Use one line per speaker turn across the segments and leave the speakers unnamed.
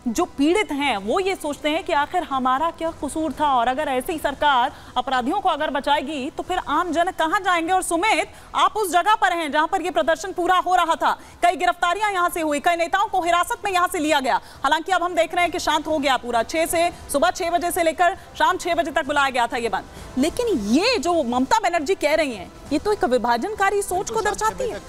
जो पीड़ित हैं वो ये सोचते हैं कि आखिर हमारा क्या कसूर था, और अगर ऐसी सरकार अपराधियों को अगर बचाएगी तो फिर आम जन कहां जाएंगे। और सुमित, आप उस जगह पर हैं जहां पर ये प्रदर्शन पूरा हो रहा था, कई गिरफ्तारियां यहां से हुई, कई नेताओं को हिरासत में यहां से लिया गया। हालांकि अब हम देख रहे हैं कि शांत हो गया पूरा, सुबह 6 बजे से लेकर शाम 6 बजे तक बुलाया गया था ये बंद। लेकिन ये जो ममता बनर्जी कह रही हैं, ये तो एक विभाजनकारी सोच को दर्शाती है।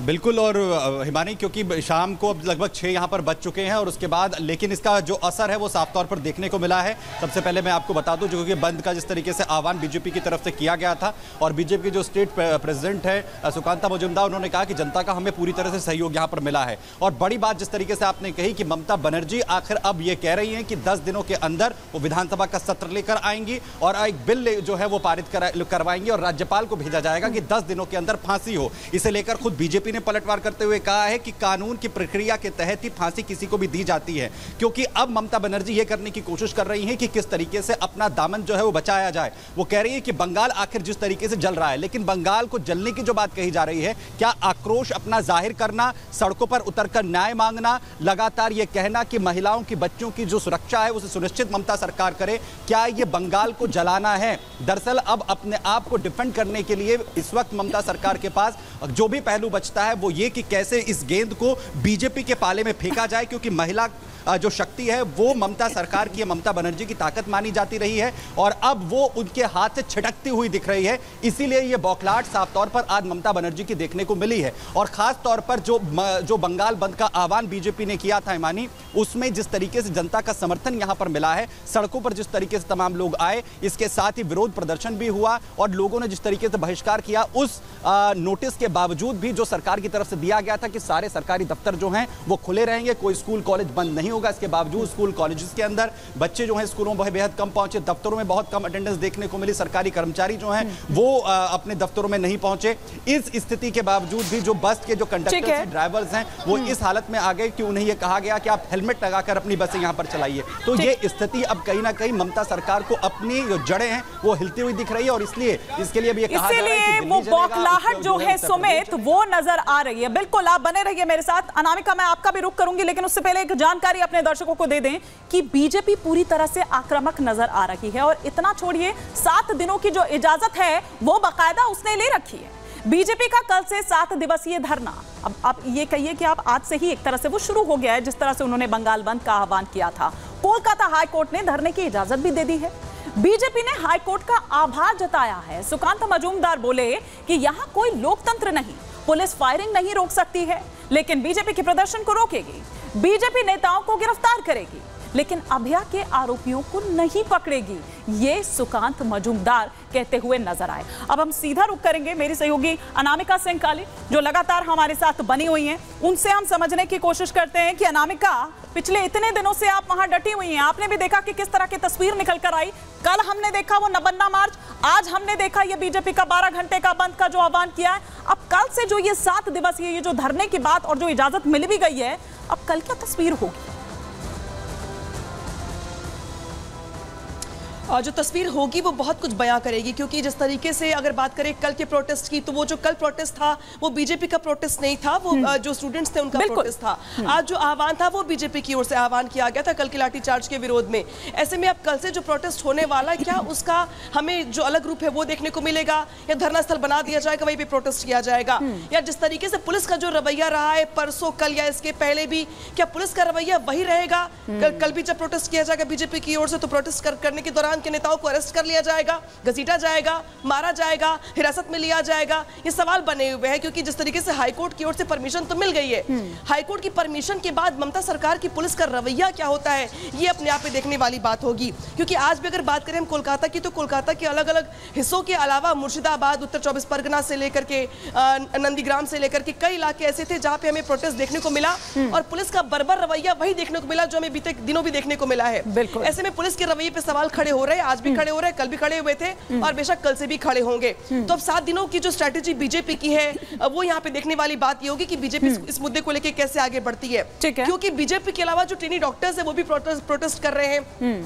बिल्कुल। और हिमानी, क्योंकि शाम को अब लगभग 6 यहाँ पर बज चुके हैं और उसके बाद लेकिन इसका जो असर है वो साफ तौर पर देखने को मिला है। सबसे पहले मैं आपको बता दूं, जो कि बंद का जिस तरीके से आह्वान बीजेपी की तरफ से किया गया था, और बीजेपी के जो स्टेट प्रेसिडेंट है सुकांता मजुमदार, उन्होंने कहा कि जनता का हमें पूरी तरह से सहयोग यहाँ पर मिला है। और बड़ी बात जिस तरीके से आपने कही कि ममता बनर्जी आखिर अब ये कह रही हैं कि 10 दिनों के अंदर वो विधानसभा का सत्र लेकर आएंगी और एक बिल जो है वो पारित करवाएंगी और राज्यपाल को भेजा जाएगा कि 10 दिनों के अंदर फांसी हो। इसे लेकर खुद बीजेपी ने पलटवार करते हुए कहा है कि कानून की प्रक्रिया के तहत ही फांसी किसी को भी दी जाती है, क्योंकि अब ममता बनर्जी ये करने की कोशिश कर रही हैं कि किस तरीके से अपना दामन जो है वो बचाया जाए। वो कह रही है कि बंगाल आखिर जिस तरीके से जल रहा है, लेकिन बंगाल को जलने की जो बात कही जा रही है, क्या आक्रोश अपना जाहिर करना, सड़कों पर उतरकर न्याय मांगना, लगातार ये कहना कि महिलाओं की, बच्चों की जो सुरक्षा है उसे सुनिश्चित ममता सरकार करे, क्या ये बंगाल को जलाना है? दरअसल अब अपने आप को डिफेंड करने के लिए इस वक्त ममता सरकार के पास जो भी पहलू बचता है वो ये कि कैसे इस गेंद को बीजेपी के पाले में फेंका जाए, क्योंकि महिला जो शक्ति है वो ममता सरकार की, ममता बनर्जी की ताकत मानी जाती रही है और अब वो उनके हाथ से छिटकती हुई दिख रही है। इसीलिए ये बौखलाहट साफ तौर पर आज ममता बनर्जी की देखने को मिली है। और खास तौर पर जो बंगाल बंद का आह्वान बीजेपी ने किया था हिमानी, उसमें जिस तरीके से जनता का समर्थन यहां पर मिला है, सड़कों पर जिस तरीके से तमाम लोग आए, इसके साथ ही विरोध प्रदर्शन भी हुआ और लोगों ने जिस तरीके से बहिष्कार किया, उस नोटिस के बावजूद भी जो सरकार की तरफ से दिया गया था कि सारे सरकारी दफ्तर जो हैं वो खुले रहेंगे, कोई स्कूल कॉलेज बंद नहीं होगा, इसके बावजूद स्कूल कॉलेजेस के अंदर बच्चे जो हैं स्कूलों में बेहद कम पहुंचे, दफ्तरों में बहुत कम अटेंडेंस देखने को मिली, सरकारी कर्मचारी जो हैं वो अपने दफ्तरों में नहीं पहुंचे। इस स्थिति के बावजूद भी जो बस के जो कंडक्टर्स हैं, ड्राइवर्स हैं, वो इस हालत में आ गए कि उन्हें यह कहा गया कि आप हेलमेट लगाकर अपनी बसें यहां पर चलाइए। तो ये स्थिति अब कहीं ना कहीं ममता सरकार को अपनी जो जड़ें हैं वो हिलती हुई दिख रही है और इसलिए इसके लिए भी कहा जा रहा है कि
वो बौखलाहट जो है सुमित वो नजर आ रही है। बिल्कुल, आप बने रहिए मेरे साथ। अनामिका, मैं आपका भी रुख करूंगी, लेकिन उससे पहले एक जानकारी अपने दर्शकों को दे दें कि बीजेपी पूरी तरह से आक्रामक नजर आ रही है और इतना छोड़िए 7 दिनों की जो इजाजत है वो बाकायदा उसने ले रखी है। बीजेपी का कल से 7 दिवसीय धरना, अब आप ये कहिए कि आप आज से ही एक तरह से वो शुरू हो गया है, जिस तरह से उन्होंने बंगाल बंद का आह्वान किया था। कोलकाता हाईकोर्ट ने धरने की इजाजत भी दे दी है। बीजेपी ने हाईकोर्ट का आभार जताया है। सुकांत मजूमदार बोले कि यहां कोई लोकतंत्र नहीं, पुलिस फायरिंग नहीं रोक सकती है, लेकिन बीजेपी के प्रदर्शन को रोकेगी। बीजेपी नेताओं को गिरफ्तार करेगी, लेकिन अभया के आरोपियों को नहीं पकड़ेगी, ये सुकांत मजूमदार कहते हुए नजर आए। अब हम सीधा रुख करेंगे मेरी सहयोगी अनामिका सिंह काली, जो लगातार हमारे साथ बनी हुई हैं, उनसे हम समझने की कोशिश करते हैं कि अनामिका, पिछले इतने दिनों से आप वहां डटी हुई हैं, आपने भी देखा कि किस तरह की तस्वीर निकल कर आई। कल हमने देखा वो नबन्ना मार्च, आज हमने देखा ये बीजेपी का 12 घंटे का बंद का जो आह्वान किया है। अब कल से जो ये 7 दिवसीय ये जो धरने की बात और जो इजाजत मिल भी गई है, अब कल क्या तस्वीर होगी?
जो तस्वीर होगी वो बहुत कुछ बयां करेगी, क्योंकि जिस तरीके से अगर बात करें कल के प्रोटेस्ट की, तो वो जो कल प्रोटेस्ट था वो बीजेपी का प्रोटेस्ट नहीं था, वो जो स्टूडेंट्स थे उनका प्रोटेस्ट था। आज जो आह्वान था वो बीजेपी की ओर से आह्वान किया गया था कल के लाठीचार्ज के विरोध में। ऐसे में अब कल से जो प्रोटेस्ट होने वाला है, क्या उसका हमें जो अलग रूप है वो देखने को मिलेगा, या धरना स्थल बना दिया जाएगा, वहीं पे प्रोटेस्ट किया जाएगा, या जिस तरीके से पुलिस का जो रवैया रहा है परसों, कल या इसके पहले भी, क्या पुलिस का रवैया वही रहेगा? कल भी जब प्रोटेस्ट किया जाएगा बीजेपी की ओर से, तो प्रोटेस्ट करने के दौरान के नेताओं को अरेस्ट कर लिया जाएगा, घसीटा जाएगा, मारा जाएगा, हिरासत में लिया जाएगा? ये सवाल बने हुए हैं, क्योंकि जिस तरीके से हाईकोर्ट की ओर से परमिशन तो मिल गई है, हाईकोर्ट की परमिशन के बाद ममता सरकार की पुलिस का रवैया क्या होता है, ये अपने आप में देखने वाली बात होगी। क्योंकि आज भी अगर बात करें हम कोलकाता की, तो कोलकाता के अलग अलग हिस्सों के अलावा मुर्शिदाबाद, उत्तर 24 परगना से लेकर के नंदीग्राम से लेकर के कई इलाके ऐसे थे जहां पे हमें प्रोटेस्ट देखने को मिला और पुलिस का बर्बर रवैया वही देखने को मिला जो हमें बीते दिनों भी देखने को मिला है। ऐसे में पुलिस के रवैये पे सवाल खड़े हो रहे रहे, आज भी खड़े हो रहे, कल भी खड़े हुए थे और बेशक कल से भी खड़े होंगे। तो अब 7 दिनों की जो स्ट्रेटेजी बीजेपी की है, वो यहाँ पे देखने वाली बात ये होगी कि बीजेपी इस मुद्दे को लेकर कैसे आगे बढ़ती है, क्योंकि बीजेपी के अलावा जो ट्रेनी डॉक्टर्स है वो भी प्रोटेस्ट कर रहे हैं,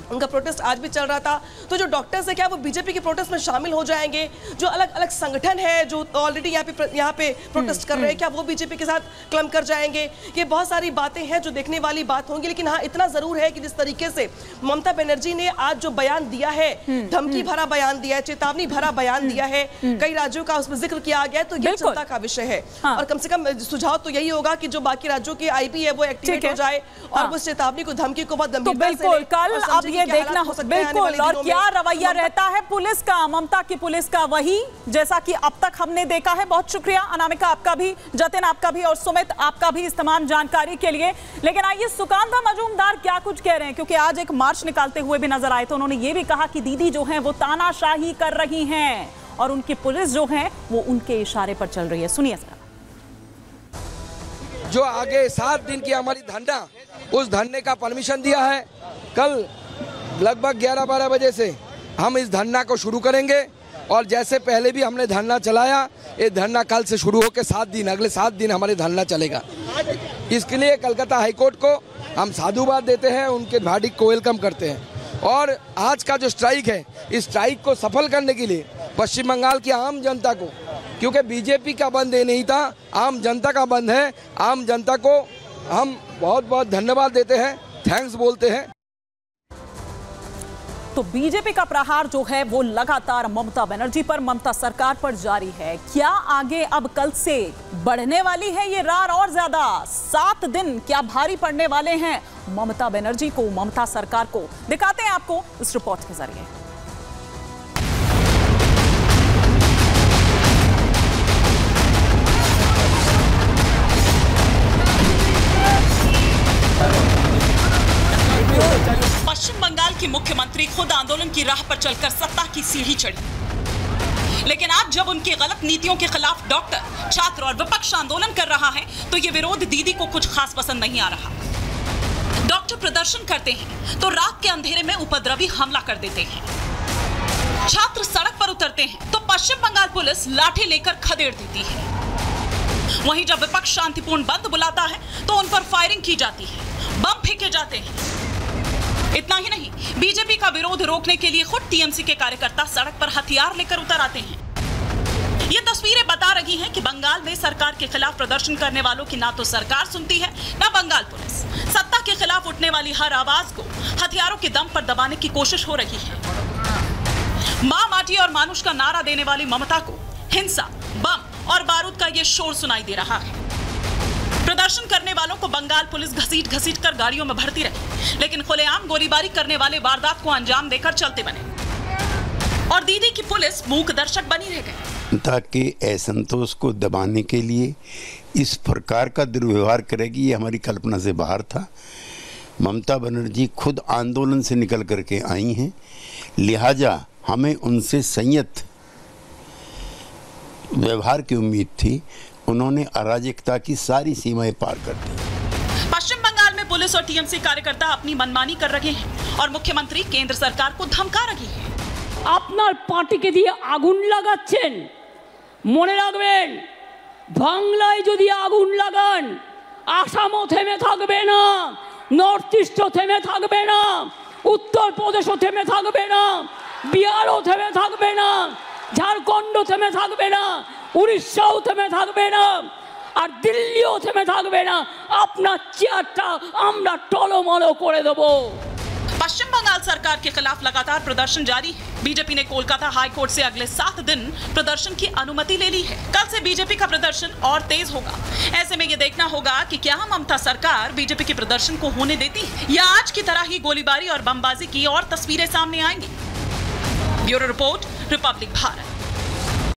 उनका प्रोटेस्ट आज भी चल रहा था। तो जो डॉक्टर्स है क्या वो बीजेपी के प्रोटेस्ट में शामिल हो जाएंगे? जो अलग अलग संगठन है जो ऑलरेडी यहाँ पे प्रोटेस्ट कर रहे हैं, क्या वो बीजेपी के साथ क्लम कर जाएंगे? ये बहुत सारी बातें हैं जो देखने वाली बात होंगी। लेकिन हाँ, इतना जरूर है कि जिस तरीके से ममता बनर्जी ने आज जो बयान दिया है, धमकी भरा बयान दिया है, चेतावनी भरा बयान दिया है, कई राज्यों का उसमें जिक्र किया गया है, तो ये चिंता का विषय है। और कम से कम सुझाव तो यही होगा कि जो बाकी राज्यों के आईपी है वो एक्टिवेट हो जाए और वो चेतावनी को, धमकी को बहुत गंभीरता से ले।
कल अब ये देखना हो बिल्कुल, और क्या रवैया रहता है पुलिस का, ममता की पुलिस का, वही जैसा कि अब तक हमने देखा है। बहुत शुक्रिया अनामिका आपका भी, जतिन आपका भी और सुमित आपका भी इस तमाम जानकारी के लिए। लेकिन आइए सुकांता मजूमदार क्या कुछ कह रहे हैं, क्योंकि आज एक मार्च निकालते हुए भी नजर आए थे। उन्होंने ये भी कहा कि दीदी जो है वो तानाशाही कर रही हैं और उनकी पुलिस जो है वो उनके इशारे पर चल रही है। सुनिए जरा।
जो आगे 7 दिन की हमारी धरना, उस धरने का परमिशन दिया है। कल लगभग 11-12 बजे से हम इस धरना को शुरू करेंगे और जैसे पहले भी हमने धरना चलाया, ये धरना कल से शुरू होकर 7 दिन, अगले 7 दिन हमारे धरना चलेगा। इसके लिए कलकत्ता हाईकोर्ट को हम साधुवाद देते हैं, उनके वर्डिक्ट को वेलकम करते हैं। और आज का जो स्ट्राइक है, इस स्ट्राइक को सफल करने के लिए पश्चिम बंगाल की आम जनता को, क्योंकि बीजेपी का बंद ये नहीं था, आम जनता का बंद है, आम जनता को हम बहुत बहुत धन्यवाद देते हैं, थैंक्स बोलते हैं।
तो बीजेपी का प्रहार जो है वो लगातार ममता बनर्जी पर, ममता सरकार पर जारी है। क्या आगे अब कल से बढ़ने वाली है ये रार और ज्यादा? 7 दिन क्या भारी पड़ने वाले हैं ममता बनर्जी को, ममता सरकार को? दिखाते हैं आपको इस रिपोर्ट के जरिए। पश्चिम बंगाल की मुख्यमंत्री खुद आंदोलन की राह पर चलकर सत्ता की सीढ़ी चढ़ी, लेकिन आज जब उनकी गलत नीतियों के खिलाफ डॉक्टर, छात्र और विपक्ष आंदोलन कर रहा है तो ये विरोध दीदी को कुछ खास पसंद नहीं आ रहा। डॉक्टर प्रदर्शन करते हैं तो रात के अंधेरे में उपद्रवी हमला कर देते हैं, छात्र सड़क पर उतरते हैं तो पश्चिम बंगाल पुलिस लाठी लेकर खदेड़ देती है। वहीं जब विपक्ष शांतिपूर्ण बंद बुलाता है तो उन पर फायरिंग की जाती है, बम फेंके जाते हैं। इतना ही नहीं, बीजेपी का विरोध रोकने के लिए खुद टीएमसी के कार्यकर्ता सड़क पर हथियार लेकर उतर आते हैं। ये तस्वीरें बता रही हैं कि बंगाल में सरकार के खिलाफ प्रदर्शन करने वालों की ना तो सरकार सुनती है, ना बंगाल पुलिस। सत्ता के खिलाफ उठने वाली हर आवाज को हथियारों के दम पर दबाने की कोशिश हो रही है। मां, माटी और मानुष का नारा देने वाली ममता को हिंसा, बम और बारूद का ये शोर सुनाई दे रहा है। प्रदर्शन करने वालों को बंगाल पुलिस घसीट कर गाड़ियों में भरती रही, लेकिन खुलेआम गोलीबारी करने वाले वारदात को अंजाम देकर चलते बने और दीदी की पुलिस मूक दर्शक बनी रह गई।
ताकि असंतोष को दबाने के लिए इस प्रकार का दुर्व्यवहार करेगी, ये हमारी कल्पना से बाहर था। ममता बनर्जी खुद आंदोलन से निकल करके आई हैं, लिहाजा हमें उनसे संयत व्यवहार की उम्मीद थी। उन्होंने अराजकता की सारी सीमाएं पार कर दी।
पश्चिम बंगाल में पुलिस और टीएमसी कार्यकर्ता अपनी मनमानी कर रहे हैं और मुख्यमंत्री केंद्र सरकार को धमका रही है।
আপনার পার্টিকে দিয়ে আগুন লাগাচ্ছেন, মনে রাখবেন বাংলায় যদি আগুন লাগান আসামও থেমে থাকবে না, নর্থ ইস্টও থেমে থাকবে না, উত্তরপ্রদেশও থেমে থাকবে না, বিহারও থেমে থাকবে না, ঝাড়খণ্ড থেমে থাকবে না, উড়িষ্যাও থেমে থাকবে না আর দিল্লিও থেমে থাকবে না। আপনার চেয়ারটা আমরা টলমল করে দেব।
पश्चिम बंगाल सरकार के खिलाफ लगातार प्रदर्शन जारी है। बीजेपी ने कोलकाता हाई कोर्ट से अगले 7 दिन प्रदर्शन की अनुमति ले ली है। कल से बीजेपी का प्रदर्शन और तेज होगा। ऐसे में ये देखना होगा कि क्या ममता सरकार बीजेपी के प्रदर्शन को होने देती है या आज की तरह ही गोलीबारी और बमबाजी की और तस्वीरें सामने आएंगी। Bureau report, Republic Bharat.